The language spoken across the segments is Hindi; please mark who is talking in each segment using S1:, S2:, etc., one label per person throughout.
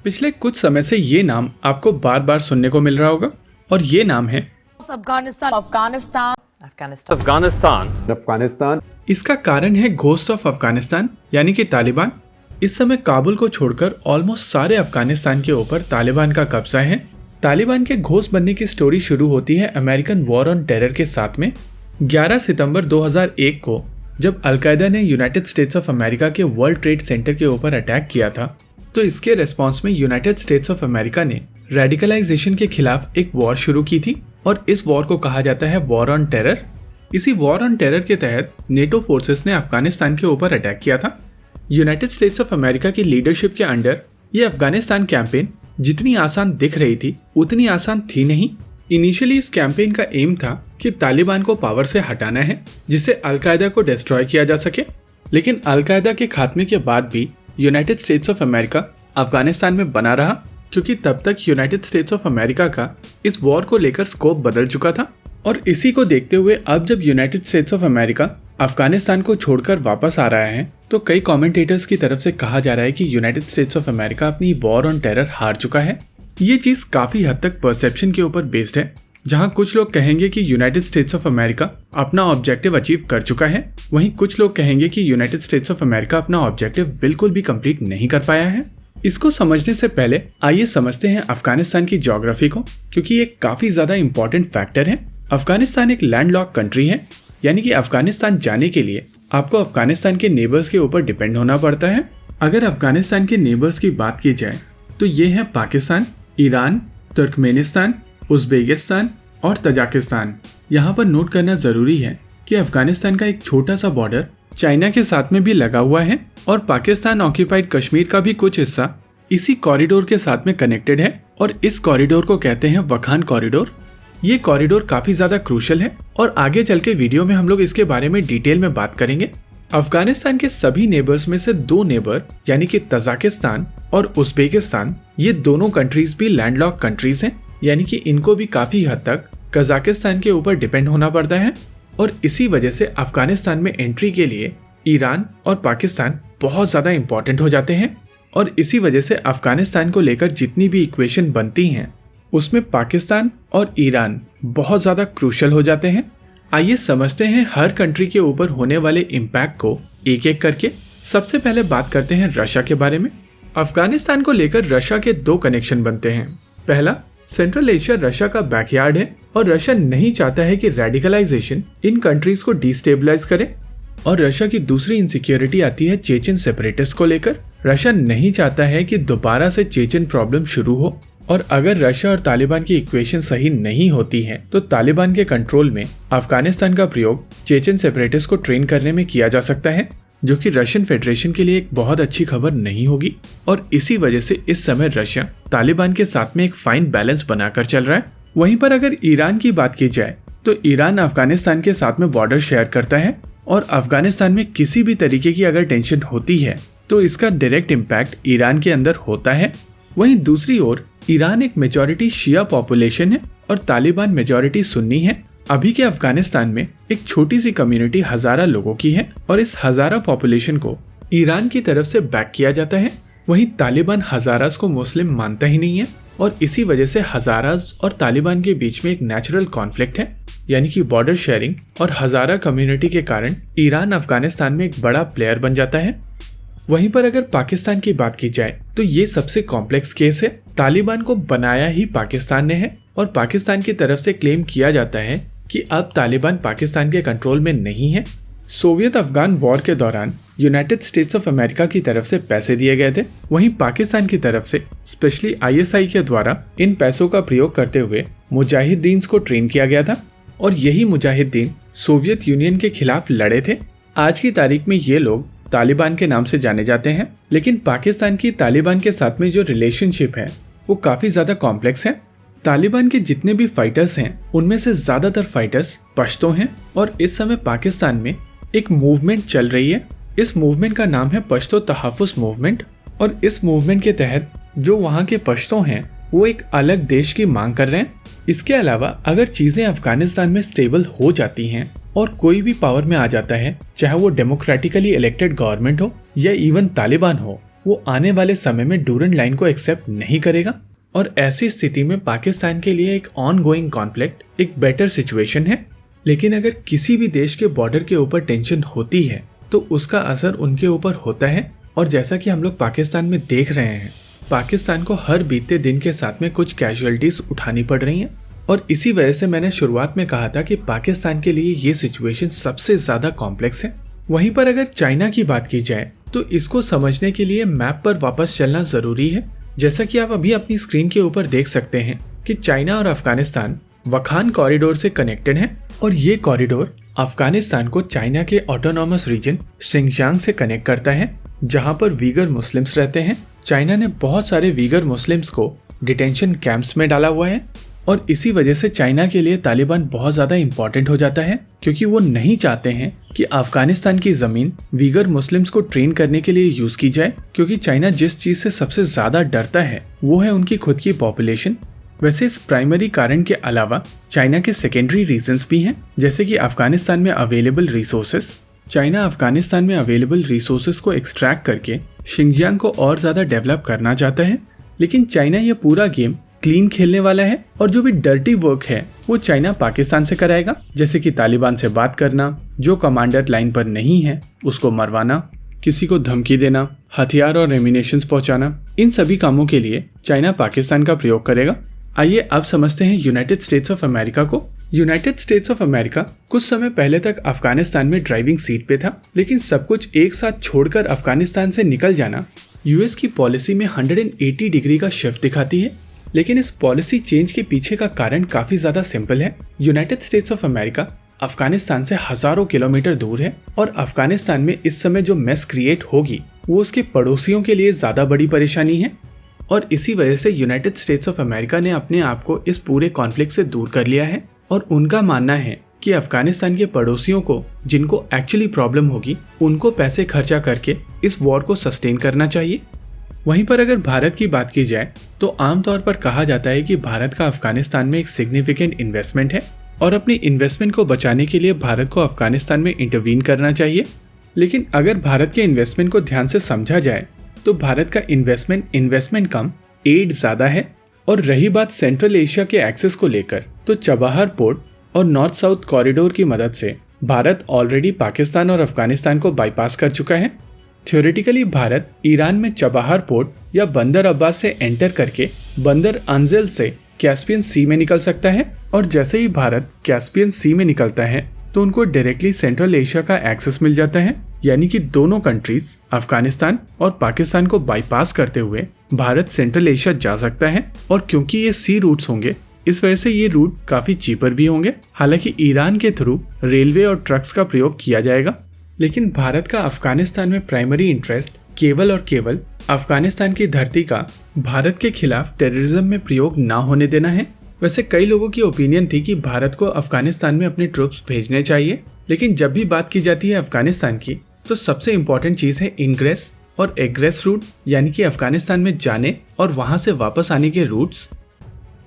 S1: पिछले कुछ समय से ये नाम आपको बार बार सुनने को मिल रहा होगा और ये नाम है
S2: अफगानिस्तान।
S1: इसका कारण है घोस्ट ऑफ अफगानिस्तान यानी कि तालिबान। इस समय काबुल को छोड़कर ऑलमोस्ट सारे अफगानिस्तान के ऊपर तालिबान का कब्जा है। तालिबान के घोस्ट बनने की स्टोरी शुरू होती है अमेरिकन वॉर ऑन टेरर के साथ में 11 सितंबर 2001 को, जब अलकायदा ने यूनाइटेड स्टेट्स ऑफ अमेरिका के वर्ल्ड ट्रेड सेंटर के ऊपर अटैक किया था। तो इसके रिस्पॉन्स में यूनाइटेड स्टेट्स ऑफ अमेरिका ने रेडिकलाइजेशन के खिलाफ एक वॉर शुरू की थी और इस वॉर को कहा जाता है वॉर ऑन टेरर। इसी वॉर ऑन टेरर के तहत नेटो फोर्सेस ने अफगानिस्तान के ऊपर अटैक किया था। यूनाइटेड स्टेट्स ऑफ अमेरिका की लीडरशिप के अंडर ये अफगानिस्तान कैंपेन जितनी आसान दिख रही थी उतनी आसान थी नहीं। इनिशियली इस कैंपेन का एम था कि तालिबान को पावर से हटाना है जिससे अलकायदा को डिस्ट्रॉय किया जा सके। लेकिन अलकायदा के खात्मे के बाद भी United states of America Afghanistan में बना रहा, क्योंकि तब तक यूनाइटेड स्टेट्स ऑफ अमेरिका का इस वॉर को लेकर स्कोप बदल चुका था। और इसी को देखते हुए अब जब United states of America Afghanistan को छोड़कर वापस आ रहा है तो कई कमेंटेटर्स की तरफ से कहा जा रहा है कि यूनाइटेड स्टेट्स ऑफ अमेरिका अपनी वॉर ऑन टेरर हार चुका है। ये चीज काफी हद तक परसेप्शन के ऊपर बेस्ड है, जहां कुछ लोग कहेंगे कि यूनाइटेड स्टेट्स ऑफ अमेरिका अपना ऑब्जेक्टिव अचीव कर चुका है, वहीं कुछ लोग कहेंगे कि यूनाइटेड स्टेट्स ऑफ अमेरिका अपना ऑब्जेक्टिव बिल्कुल भी कंप्लीट नहीं कर पाया है। इसको समझने से पहले आइए समझते हैं अफगानिस्तान की ज्योग्राफी को, क्योंकि ये काफी ज्यादा इंपॉर्टेंट फैक्टर है। अफगानिस्तान एक लैंडलॉक कंट्री है, यानी कि अफगानिस्तान जाने के लिए आपको अफगानिस्तान के नेबर्स के ऊपर डिपेंड होना पड़ता है। अगर अफगानिस्तान के नेबर्स की बात की जाए तो ये है पाकिस्तान, ईरान, तुर्कमेनिस्तान, उज्बेकिस्तान और तजाकिस्तान। यहाँ पर नोट करना जरूरी है कि अफगानिस्तान का एक छोटा सा बॉर्डर चाइना के साथ में भी लगा हुआ है और पाकिस्तान ऑक्यूपाइड कश्मीर का भी कुछ हिस्सा इसी कॉरिडोर के साथ में कनेक्टेड है और इस कॉरिडोर को कहते हैं वखान कॉरिडोर। ये कॉरिडोर काफी ज्यादा क्रूशल है और आगे चल के वीडियो में हम लोग इसके बारे में डिटेल में बात करेंगे। अफगानिस्तान के सभी नेबर्स में से दो नेबर यानी कि तजाकिस्तान और उज्बेकिस्तान, ये दोनों कंट्रीज भी लैंडलॉक कंट्रीज हैं, यानी कि इनको भी काफी हद तक कजाकिस्तान के ऊपर डिपेंड होना पड़ता है। और इसी वजह से अफगानिस्तान में एंट्री के लिए ईरान और पाकिस्तान बहुत ज्यादा इंपॉर्टेंट हो जाते हैं और इसी वजह से अफगानिस्तान को लेकर जितनी भी इक्वेशन बनती हैं उसमें पाकिस्तान और ईरान बहुत ज्यादा क्रूशल हो जाते हैं। आइए समझते हैं हर कंट्री के ऊपर होने वाले इम्पैक्ट को एक एक करके। सबसे पहले बात करते हैं रशिया के बारे में। अफगानिस्तान को लेकर रशिया के दो कनेक्शन बनते हैं। पहला, सेंट्रल एशिया रशिया का बैकयार्ड है और रशिया नहीं चाहता है कि रेडिकलाइजेशन इन कंट्रीज को डिस्टेबलाइज करे। और रशिया की दूसरी इनसिक्योरिटी आती है चेचन सेपरेटिस्ट को लेकर। रशिया नहीं चाहता है कि दोबारा से चेचन प्रॉब्लम शुरू हो और अगर रशिया और तालिबान की इक्वेशन सही नहीं होती है तो तालिबान के कंट्रोल में अफगानिस्तान का प्रयोग चेचन सेपरेटिस्ट को ट्रेन करने में किया जा सकता है, जो कि रशियन फेडरेशन के लिए एक बहुत अच्छी खबर नहीं होगी। और इसी वजह से इस समय रशिया तालिबान के साथ में एक फाइन बैलेंस बनाकर चल रहा है। वहीं पर अगर ईरान की बात की जाए तो ईरान अफगानिस्तान के साथ में बॉर्डर शेयर करता है और अफगानिस्तान में किसी भी तरीके की अगर टेंशन होती है तो इसका डायरेक्ट इम्पैक्ट ईरान के अंदर होता है। वहीं दूसरी ओर ईरान एक मेजॉरिटी शिया पॉपुलेशन है और तालिबान मेजॉरिटी सुन्नी है। अभी के अफगानिस्तान में एक छोटी सी कम्युनिटी हजारा लोगों की है और इस हजारा पॉपुलेशन को ईरान की तरफ से बैक किया जाता है। वहीं तालिबान हजारास को मुस्लिम मानता ही नहीं है और इसी वजह से हजारास और तालिबान के बीच में एक नेचुरल कॉन्फ्लिक्ट है, यानी कि बॉर्डर शेयरिंग और हजारा कम्युनिटी के कारण ईरान अफगानिस्तान में एक बड़ा प्लेयर बन जाता है। वहीं पर अगर पाकिस्तान की बात की जाए तो ये सबसे कॉम्प्लेक्स केस है। तालिबान को बनाया ही पाकिस्तान ने है और पाकिस्तान की तरफ से क्लेम किया जाता है कि अब तालिबान पाकिस्तान के कंट्रोल में नहीं है। सोवियत अफगान वॉर के दौरान यूनाइटेड स्टेट्स ऑफ अमेरिका की तरफ से पैसे दिए गए थे, वहीं पाकिस्तान की तरफ से स्पेशली आईएसआई के द्वारा इन पैसों का प्रयोग करते हुए मुजाहिदीन को ट्रेन किया गया था और यही मुजाहिदीन सोवियत यूनियन के खिलाफ लड़े थे। आज की तारीख में ये लोग तालिबान के नाम से जाने जाते हैं, लेकिन पाकिस्तान की तालिबान के साथ में जो रिलेशनशिप है वो काफी ज्यादा कॉम्प्लेक्स है। तालिबान के जितने भी फाइटर्स हैं उनमें से ज्यादातर फाइटर्स पश्तो हैं और इस समय पाकिस्तान में एक मूवमेंट चल रही है। इस मूवमेंट का नाम है पश्तो तहफ़्फ़ुज़ मूवमेंट और इस मूवमेंट के तहत जो वहाँ के पश्तो हैं वो एक अलग देश की मांग कर रहे हैं। इसके अलावा अगर चीजें अफगानिस्तान में स्टेबल हो जाती हैं और कोई भी पावर में आ जाता है, चाहे वो डेमोक्रेटिकली इलेक्टेड गवर्नमेंट हो या इवन तालिबान हो, वो आने वाले समय में डूरंड लाइन को एक्सेप्ट नहीं करेगा और ऐसी स्थिति में पाकिस्तान के लिए एक ऑन गोइंग कॉन्फ्लिक्ट एक बेटर सिचुएशन है। लेकिन अगर किसी भी देश के बॉर्डर के ऊपर टेंशन होती है तो उसका असर उनके ऊपर होता है, और जैसा कि हम लोग पाकिस्तान में देख रहे हैं, पाकिस्तान को हर बीतते दिन के साथ में कुछ कैजुअलिटीज उठानी पड़ रही हैं। और इसी वजह से मैंने शुरुआत में कहा था कि पाकिस्तान के लिए ये सिचुएशन सबसे ज्यादा कॉम्प्लेक्स है। वहीं पर अगर चाइना की बात की जाए तो इसको समझने के लिए मैप पर वापस चलना जरूरी है। जैसा कि आप अभी अपनी स्क्रीन के ऊपर देख सकते हैं कि चाइना और अफगानिस्तान वखान कॉरिडोर से कनेक्टेड है, और ये कॉरिडोर अफगानिस्तान को चाइना के ऑटोनॉमस रीजन शिनजियांग से कनेक्ट करता है, जहां पर वीगर मुस्लिम्स रहते हैं। चाइना ने बहुत सारे वीगर मुस्लिम्स को डिटेंशन कैंप्स में डाला हुआ है, और इसी वजह से चाइना के लिए तालिबान बहुत ज्यादा इंपॉर्टेंट हो जाता है, क्योंकि वो नहीं चाहते हैं कि अफगानिस्तान की जमीन वीगर मुस्लिम्स को ट्रेन करने के लिए यूज की जाए, क्योंकि चाइना जिस चीज से सबसे ज्यादा डरता है वो है उनकी खुद की पॉपुलेशन। वैसे इस प्राइमरी कारण के अलावा चाइना के सेकेंडरी रीजंस भी हैं, जैसे कि अफगानिस्तान में अवेलेबल रिसोर्सेस। चाइना अफगानिस्तान में अवेलेबल रिसोर्सेस को एक्सट्रैक्ट करके शिनजियांग को और ज्यादा डेवलप करना चाहता है, लेकिन चाइना ये पूरा गेम क्लीन खेलने वाला है, और जो भी डर्टी वर्क है वो चाइना पाकिस्तान से कराएगा, जैसे कि तालिबान से बात करना, जो कमांडर लाइन पर नहीं है उसको मरवाना, किसी को धमकी देना, हथियार और एमिनेशंस पहुंचाना। इन सभी कामों के लिए चाइना पाकिस्तान का प्रयोग करेगा। आइए अब समझते हैं यूनाइटेड स्टेट्स ऑफ अमेरिका को। यूनाइटेड स्टेट्स ऑफ अमेरिका कुछ समय पहले तक अफगानिस्तान में ड्राइविंग सीट पे था, लेकिन सब कुछ एक साथ छोड़कर अफगानिस्तान से निकल जाना यूएस की पॉलिसी में 180 डिग्री का शिफ्ट दिखाती है। लेकिन इस पॉलिसी चेंज के पीछे का कारण काफी ज्यादा सिंपल है। United states of America Afghanistan से हजारों किलोमीटर दूर है, और अफगानिस्तान में इस समय जो मेस क्रिएट होगी वो उसके पड़ोसियों के लिए ज्यादा बड़ी परेशानी है, और इसी वजह से यूनाइटेड स्टेट्स ऑफ अमेरिका ने अपने आप को इस पूरे कॉन्फ्लिक्ट से दूर कर लिया है, और उनका मानना है कि अफगानिस्तान के पड़ोसियों को जिनको एक्चुअली प्रॉब्लम होगी उनको पैसे खर्चा करके इस वॉर को सस्टेन करना चाहिए। वहीं पर अगर भारत की बात की जाए तो आमतौर पर कहा जाता है कि भारत का अफगानिस्तान में एक सिग्निफिकेंट इन्वेस्टमेंट है, और अपनी इन्वेस्टमेंट को बचाने के लिए भारत को अफगानिस्तान में इंटरवीन करना चाहिए। लेकिन अगर भारत के इन्वेस्टमेंट को ध्यान से समझा जाए तो भारत का इन्वेस्टमेंट कम, एड ज्यादा है। और रही बात सेंट्रल एशिया के एक्सेस को लेकर, तो चबाहार पोर्ट और नॉर्थ साउथ कॉरिडोर की मदद से भारत ऑलरेडी पाकिस्तान और अफगानिस्तान को बाईपास कर चुका है। थ्योरेटिकली भारत ईरान में चबाहार पोर्ट या बंदर अब्बास से एंटर करके बंदर अंजेल से कैस्पियन सी में निकल सकता है, और जैसे ही भारत कैस्पियन सी में निकलता है तो उनको डायरेक्टली सेंट्रल एशिया का एक्सेस मिल जाता है। यानी कि दोनों कंट्रीज अफगानिस्तान और पाकिस्तान को बाईपास करते हुए भारत सेंट्रल एशिया जा सकता है, और क्योंकि ये सी रूट्स होंगे इस वजह से ये रूट काफी चीपर भी होंगे। हालांकि ईरान के थ्रू रेलवे और ट्रक्स का प्रयोग किया जाएगा, लेकिन भारत का अफगानिस्तान में प्राइमरी इंटरेस्ट केवल और केवल अफगानिस्तान की धरती का भारत के खिलाफ टेररिज्म में प्रयोग ना होने देना है। वैसे कई लोगों की ओपिनियन थी कि भारत को अफगानिस्तान में अपने ट्रूप्स भेजने चाहिए, लेकिन जब भी बात की जाती है अफगानिस्तान की तो सबसे इम्पोर्टेंट चीज है इनग्रेस और एग्रेस रूट, यानी कि अफगानिस्तान में जाने और वहां से वापस आने के रूट्स।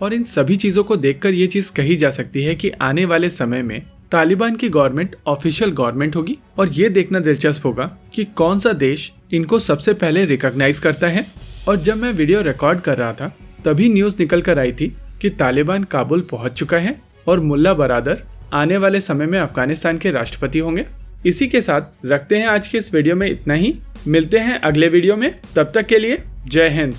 S1: और इन सभी चीजों को देखकर ये चीज कही जा सकती है कि आने वाले समय में तालिबान की गवर्नमेंट ऑफिशियल गवर्नमेंट होगी, और ये देखना दिलचस्प होगा कि कौन सा देश इनको सबसे पहले रिकॉग्नाइज करता है। और जब मैं वीडियो रिकॉर्ड कर रहा था तभी न्यूज निकल कर आई थी कि तालिबान काबुल पहुंच चुका है और मुल्ला बरादर आने वाले समय में अफगानिस्तान के राष्ट्रपति होंगे। इसी के साथ रखते हैं आज के इस वीडियो में इतना ही। मिलते हैं अगले वीडियो में, तब तक के लिए जय हिंद।